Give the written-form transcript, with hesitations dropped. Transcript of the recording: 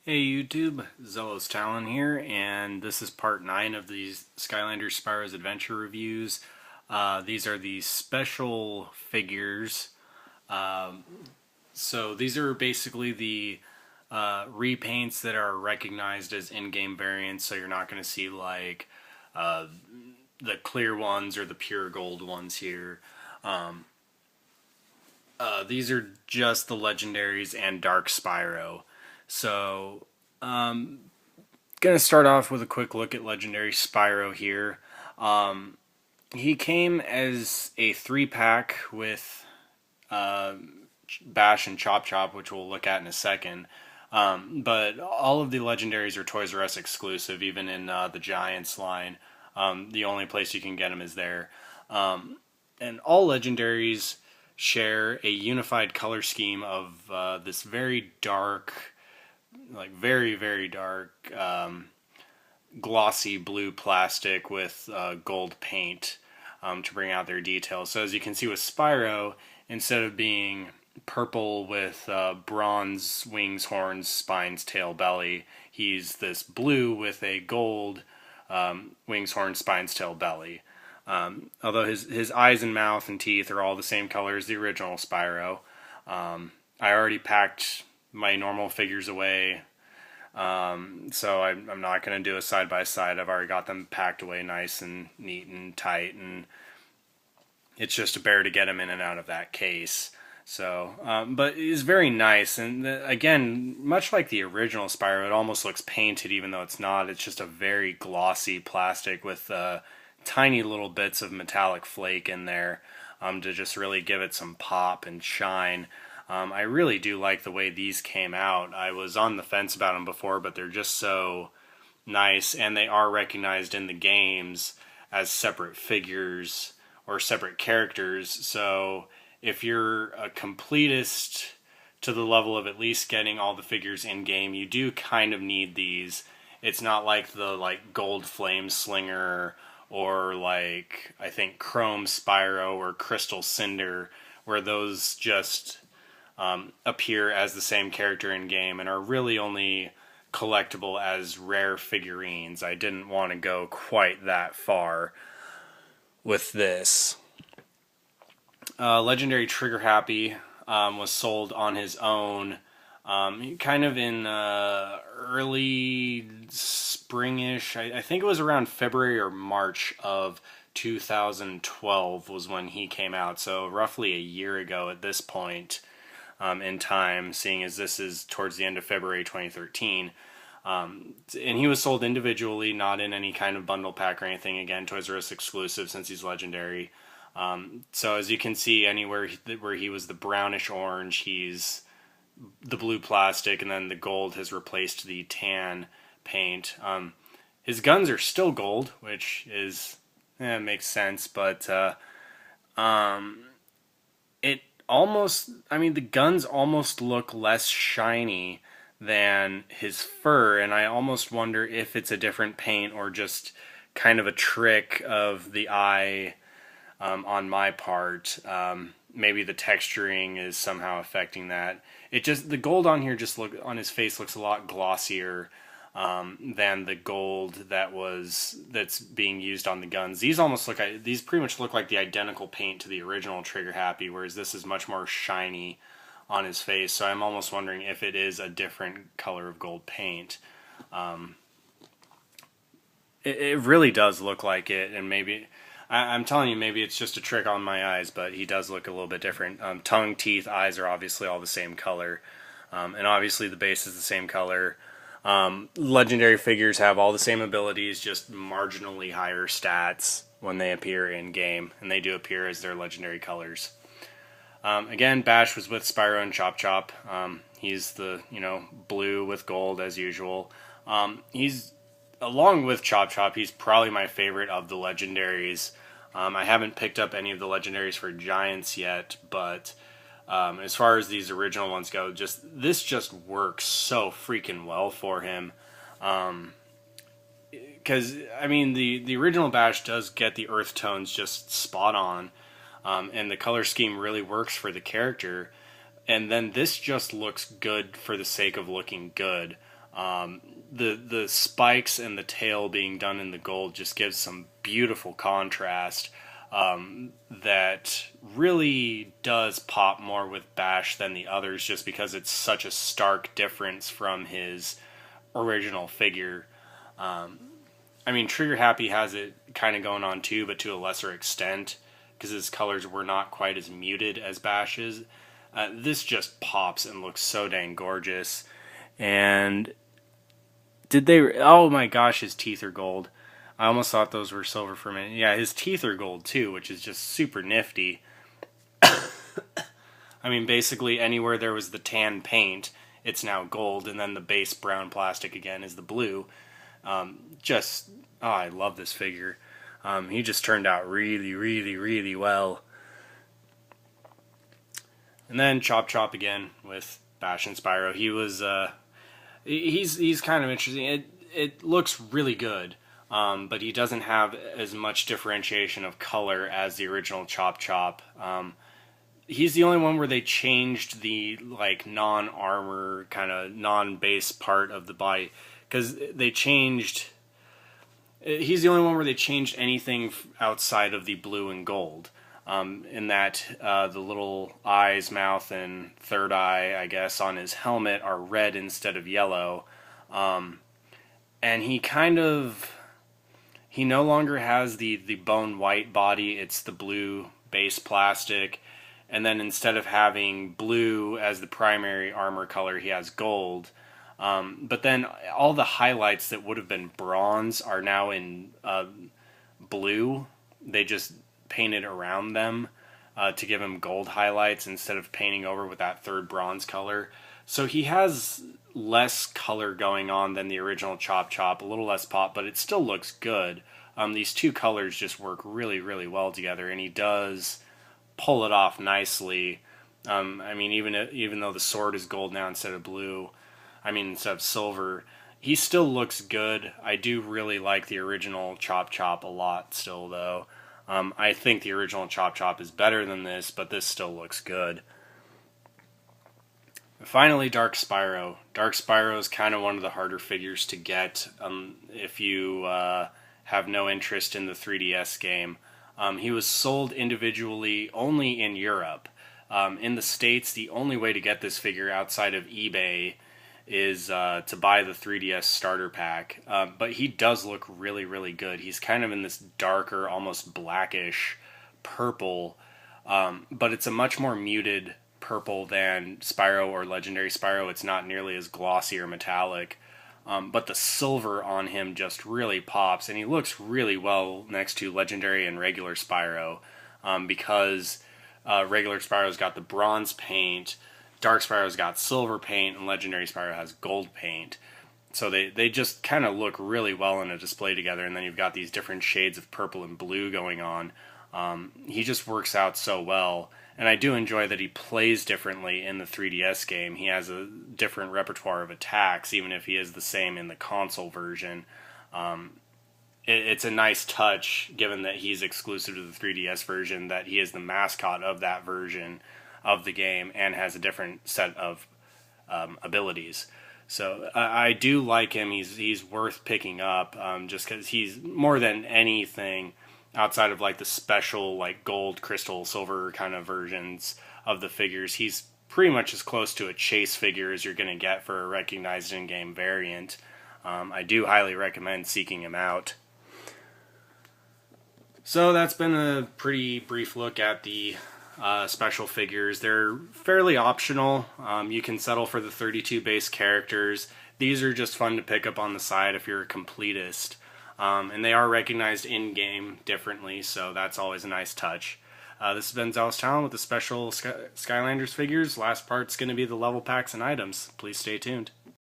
Hey YouTube, Zealous Talon here, and this is part 9 of these Skylanders Spyro's Adventure reviews. These are the special figures. So these are basically the repaints that are recognized as in-game variants, so you're not going to see like the clear ones or the pure gold ones here. These are just the Legendaries and Dark Spyro. So gonna start off with a quick look at Legendary Spyro here. He came as a 3-pack with Bash and Chop Chop, which we'll look at in a second. But all of the Legendaries are Toys R Us exclusive, even in the Giants line. The only place you can get them is there. And all Legendaries share a unified color scheme of this very dark, like very dark, glossy blue plastic with gold paint to bring out their details. So as you can see with Spyro, instead of being purple with bronze wings, horns, spines, tail, belly, he's this blue with a gold wings, horns, spines, tail, belly. Although his eyes and mouth and teeth are all the same color as the original Spyro. I already packed my normal figures away, so I'm not going to do a side-by-side. I've already got them packed away nice and neat and tight, and it's just a bear to get them in and out of that case. So, but it's very nice, and again, much like the original Spyro, it almost looks painted even though it's not. It's just a very glossy plastic with tiny little bits of metallic flake in there to just really give it some pop and shine. I really do like the way these came out. I was on the fence about them before, but they're just so nice, and they are recognized in the games as separate figures or separate characters. So if you're a completist to the level of at least getting all the figures in game, you do kind of need these. It's not like the gold flame slinger or I think Chrome Spyro or Crystal Cinder, where those just appear as the same character in game and are really only collectible as rare figurines. I didn't want to go quite that far with this. Legendary Trigger Happy was sold on his own kind of in early springish. I think it was around February or March of 2012 was when he came out, so roughly a year ago at this point in time, seeing as this is towards the end of February 2013. And he was sold individually, not in any kind of bundle pack or anything. Again, Toys R Us exclusive since he's legendary. So as you can see, anywhere where he was the brownish orange, he's the blue plastic, and then the gold has replaced the tan paint. His guns are still gold, which is makes sense, but it almost, I mean, the guns almost look less shiny than his fur, and I almost wonder if it's a different paint or just kind of a trick of the eye on my part. Maybe the texturing is somehow affecting that. The gold on here on his face looks a lot glossier than the gold that's being used on the guns. These pretty much look like the identical paint to the original Trigger Happy, whereas this is much more shiny on his face. So I'm almost wondering if it is a different color of gold paint. It really does look like it, and maybe I'm telling you, maybe it's just a trick on my eyes, but he does look a little bit different. Tongue, teeth, eyes are obviously all the same color, and obviously the base is the same color. Legendary figures have all the same abilities, just marginally higher stats when they appear in game, and they do appear as their legendary colors. Again, Bash was with Spyro and Chop Chop. He's the blue with gold as usual. He's along with Chop Chop, he's probably my favorite of the Legendaries. I haven't picked up any of the Legendaries for Giants yet, but as far as these original ones go, this just works so freaking well for him. Because, I mean, the original Bash does get the earth tones just spot on, and the color scheme really works for the character. And then this just looks good for the sake of looking good. The spikes and the tail being done in the gold just gives some beautiful contrast that really does pop more with Bash than the others, just because it's such a stark difference from his original figure. I mean, Trigger Happy has it kind of going on too, but to a lesser extent, because his colors were not quite as muted as Bash's. This just pops and looks so dang gorgeous. And did they? Oh my gosh, his teeth are gold. I almost thought those were silver for a minute. Yeah, his teeth are gold too, which is just super nifty. I mean, basically anywhere there was the tan paint, it's now gold, and then the base brown plastic again is the blue. I love this figure. He just turned out really, really, really well. And then Chop Chop again with Bash and Spyro. He's kind of interesting. It looks really good, but he doesn't have as much differentiation of color as the original Chop Chop. He's the only one where they changed the like non-armor kind of non-base part of the body, because they changed. He's the only one where they changed anything outside of the blue and gold. In that the little eyes, mouth, and third eye, I guess, on his helmet are red instead of yellow. And he no longer has the bone white body, it's the blue base plastic. And then instead of having blue as the primary armor color, he has gold. But then all the highlights that would have been bronze are now in blue. They just painted around them to give him gold highlights instead of painting over with that third bronze color. So he has less color going on than the original Chop Chop, a little less pop, but it still looks good. These two colors just work really, really well together, and he does pull it off nicely. I mean, even though the sword is gold now instead of blue, instead of silver, he still looks good. I do really like the original Chop Chop a lot still, though. I think the original Chop Chop is better than this, but this still looks good. Finally, Dark Spyro. Dark Spyro is kind of one of the harder figures to get if you have no interest in the 3DS game. He was sold individually only in Europe. In the States, the only way to get this figure outside of eBay is to buy the 3DS starter pack. But he does look really, really good. He's kind of in this darker, almost blackish purple, but it's a much more muted purple than Spyro or Legendary Spyro. It's not nearly as glossy or metallic. But the silver on him just really pops, and he looks really well next to Legendary and regular Spyro, because regular Spyro's got the bronze paint, Dark Spyro's got silver paint, and Legendary Spyro has gold paint. So they just kind of look really well in a display together, and then you've got these different shades of purple and blue going on. He just works out so well. And I do enjoy that he plays differently in the 3DS game. He has a different repertoire of attacks, even if he is the same in the console version. It's a nice touch, given that he's exclusive to the 3DS version, that he is the mascot of that version of the game and has a different set of abilities. So I do like him. He's worth picking up, just because he's more than anything outside of like the special like gold, crystal, silver kind of versions of the figures. He's pretty much as close to a chase figure as you're going to get for a recognized in-game variant. I do highly recommend seeking him out. So that's been a pretty brief look at the special figures. They're fairly optional. You can settle for the 32 base characters. These are just fun to pick up on the side if you're a completist. And they are recognized in-game differently, so that's always a nice touch. This has been Zealous Talon with the special Skylanders figures. Last part's going to be the level packs and items. Please stay tuned.